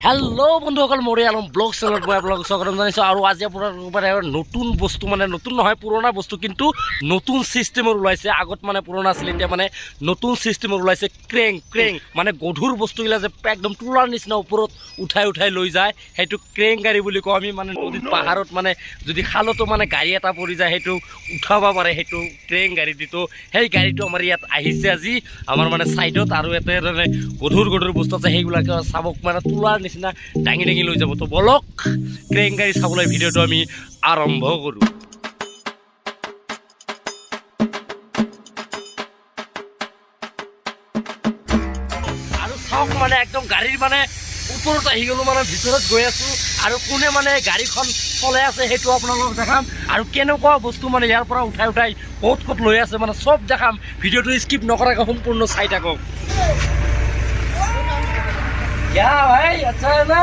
Hello বন্ধুসকল, মই Alam blog চেনেলত মই আপোনালোকক স্বাগতম জনাইছোঁ। আৰু আজি আপোনাৰ নতুন বস্তু, মানে নতুন নহয়, পুৰণা বস্তু, কিন্তু নতুন চিষ্টেমৰ ওলাইছে। আগত মানে পুৰণা আছিল, এতিয়া মানে নতুন চিষ্টেমৰ ওলাইছে। ক্ৰেং মানে গধুৰ বস্তুবিলাক যে একদম তোলাৰ নিচিনা ওপৰত উঠাই লৈ যায়, সেইটো ক্ৰেং গাড়ী বুলি কওঁ আমি। মানে নদীত পাহাৰত মানে যদি খালতো মানে গাড়ী এটা পৰি যায়, সেইটো উঠাব পাৰে, সেইটো ক্ৰেং গাড়ী দিটো। সেই গাড়ীটো আমাৰ ইয়াত আহিছে আজি আমাৰ মানে ছাইডত। আৰু ইয়াতে মানে গধুৰ বস্তু আছে, সেইবিলাক চাবক মানে তোলাৰ নিচিনা দাঙি লৈ যাব। তো বলক ক্ৰেং গাড়ী চাবলৈ ভিডিঅ'টো আমি আৰম্ভ কৰোঁ। আৰু চাওক মানে একদম গাড়ীৰ মানে ওপৰত আহি গ'লো, মানে ভিতৰত গৈ আছো। আৰু কোনে মানে গাড়ীখন চলাই আছে সেইটো আপোনালোকক দেখাম। আৰু কেনেকুৱা বস্তু মানে ইয়াৰ পৰা উঠাই ক'ত লৈ আছে মানে চব দেখাম। ভিডিঅ'টো স্কিপ নকৰাকৈ সম্পূৰ্ণ চাই থাকক। क्या भाई, अच्छा है ना?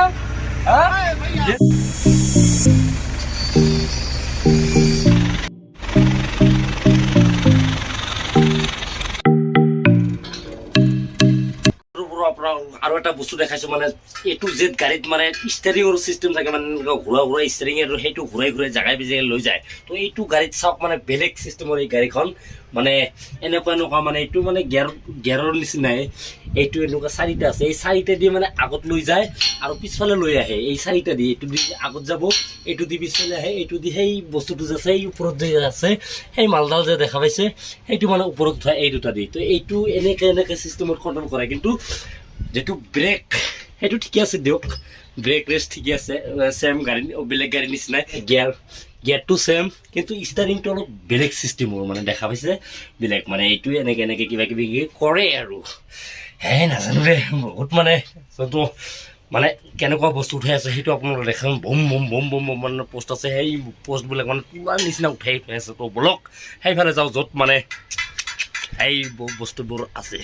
আৰু এটা বস্তু দেখাইছো, মানে এইটো জেড গাড়ীত মানে ষ্টেৰিঙৰ চিষ্টেম থাকে, মানে ঘূৰা ষ্টেৰিং, আৰু সেইটো ঘূৰাই জাগাই লৈ যায়। তো এইটো গাড়ীত চাওক মানে বেলেগ চিষ্টেমৰ এই গাড়ীখন, মানে এনেকুৱা মানে এইটো মানে গিয়াৰৰ নিচিনাই। এইটো এনেকুৱা চাৰিটা আছে, এই চাৰিটা দি মানে আগত লৈ যায় আৰু পিছফালে লৈ আহে। এই চাৰিটা দি এইটো দি আগত যাব, এইটো দি পিছফালে আহে, এইটো দি সেই বস্তুটো যে আছে এই ওপৰত যে আছে সেই মালডাল যে দেখা পাইছে সেইটো মানে ওপৰত উঠায় এই দুটা দি। তো এইটো এনেকে চিষ্টেমত কণ্ট্ৰল কৰে। কিন্তু যেটো ব্ৰেক সেইটো ঠিকে আছে দিয়ক, ব্ৰেক ৰেষ্ট ঠিকে আছে, চেম গাড়ী, বেলেগ গাড়ীৰ নিচিনাই। গিয়াৰটো চেম, কিন্তু ষ্টাৰিংটো অলপ বেলেগ চিষ্টেমৰ, মানে দেখা পাইছে বেলেগ। মানে এইটোৱে এনেকে কিবা কিবি কৰে আৰু নাজানো দে বহুত। মানে যোনটো মানে কেনেকুৱা বস্তু উঠাই আছে সেইটো আপোনালোকে দেখাম। বম মানে পোষ্ট আছে, সেই পোষ্টবিলাক মানে পুৰা নিচিনা উঠাই আছে। তো বলক সেইফালে যাওঁ য'ত মানে সেই বস্তুবোৰ আছে।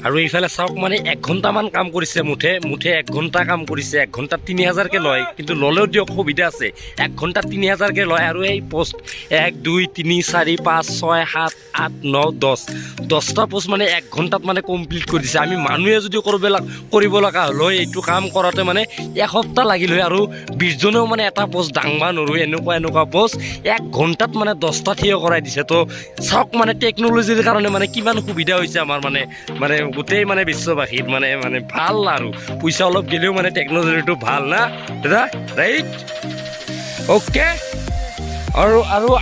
আৰু এইফালে চাওক, মানে 1 ঘণ্টামান কাম কৰিছে, মুঠে 1 ঘণ্টা কাম কৰিছে। 1 ঘণ্টাত 3000কে লয়, কিন্তু ল'লেও দিয়ক সুবিধা আছে। 1 ঘণ্টাত 3000কে লয়। আৰু এই পোষ্ট 1 2 3 4 5 6 7 8 9 10টা পোষ্ট মানে 1 ঘণ্টাত মানে কমপ্লিট কৰি দিছে। আমি মানুহে যদি কৰিব লগা হ'ল হয় এইটো কাম কৰাতে মানে এসপ্তাহ লাগিল হয়। আৰু 20জনেও মানে এটা পোষ্ট দাঙবা নোৱাৰোঁ, এনেকুৱা পোষ্ট 1 ঘণ্টাত মানে 10টা থিয় কৰাই দিছে। তো চাওক মানে টেকন'লজিৰ কাৰণে মানে কিমান সুবিধা হৈছে আমাৰ মানে গোটেই মানে বিশ্ববাসীত মানে ভাল। আৰু পইচা অলপ গেলেও মানে টেকন'লজিটো ভাল না দাদা, ৰাইট? ओके। और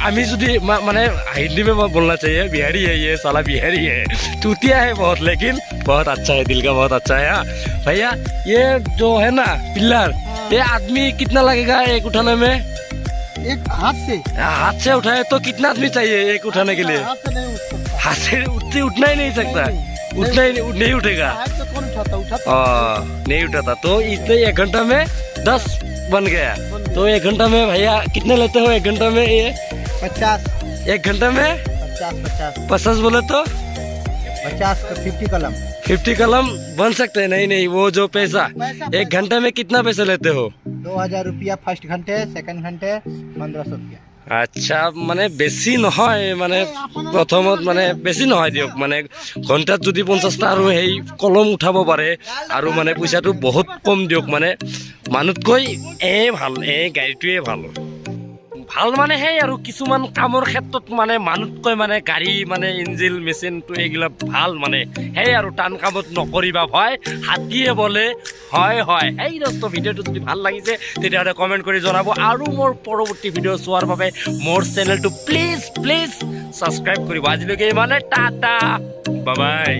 आमी जुदी माने हिंदी में बोलना चाहिए, बिहारी है ये, साला बिहारी है, चूतिया है बहुत, लेकिन बहुत अच्छा है, दिल का बहुत अच्छा है। हाँ भैया, ये जो है ना पिल्लर, ये आदमी कितना लगेगा एक उठाने में? एक हाथ से उठाए तो कितना आदमी चाहिए एक उठाने के लिए? हाथ से उठना ही नहीं सकता, नहीं उठेगा, नहीं उठाता। तो इसलिए 1 घंटा में 10 बन गया। तो 1 घंटा में भैया कितने लेते हो 1 घंटा में? ये 50। 1 घंटा में 50 बोले तो 50 50 कलम बन सकते हैं? नहीं, वो जो पैसा 1 घंटे में कितना पैसा लेते हो? 2000 रुपया फर्स्ट घंटे, सेकंड घंटे 1500 रुपया। আচ্ছা, মানে বেছি নহয়, মানে প্ৰথমত মানে বেছি নহয় দিয়ক, মানে ঘণ্টাত যদি 50টা আৰু সেই কলম উঠাব পাৰে আৰু মানে পইচাটো বহুত কম দিয়ক। মানে মানুহতকৈ ভাল, গাড়ীটোৱে ভাল মানে সেই আৰু কিছুমান কামৰ ক্ষেত্ৰত মানে মানুহতকৈ মানে গাড়ী মানে ইঞ্জিন মেচিনটো এইগিলা ভাল। মানে সেই আৰু টান কামত নকৰিবা ভয়, হাতীয়ে বলে হয়। সেই দোস্ত, ভিডিঅ'টো যদি ভাল লাগিছে তেতিয়াহ'লে কমেণ্ট কৰি জনাব। আৰু মোৰ পৰৱৰ্তী ভিডিঅ' চোৱাৰ বাবে মোৰ চেনেলটো প্লিজ ছাবস্ক্ৰাইব কৰিব। আজিলৈকে মানে টাটা, বাই বাই।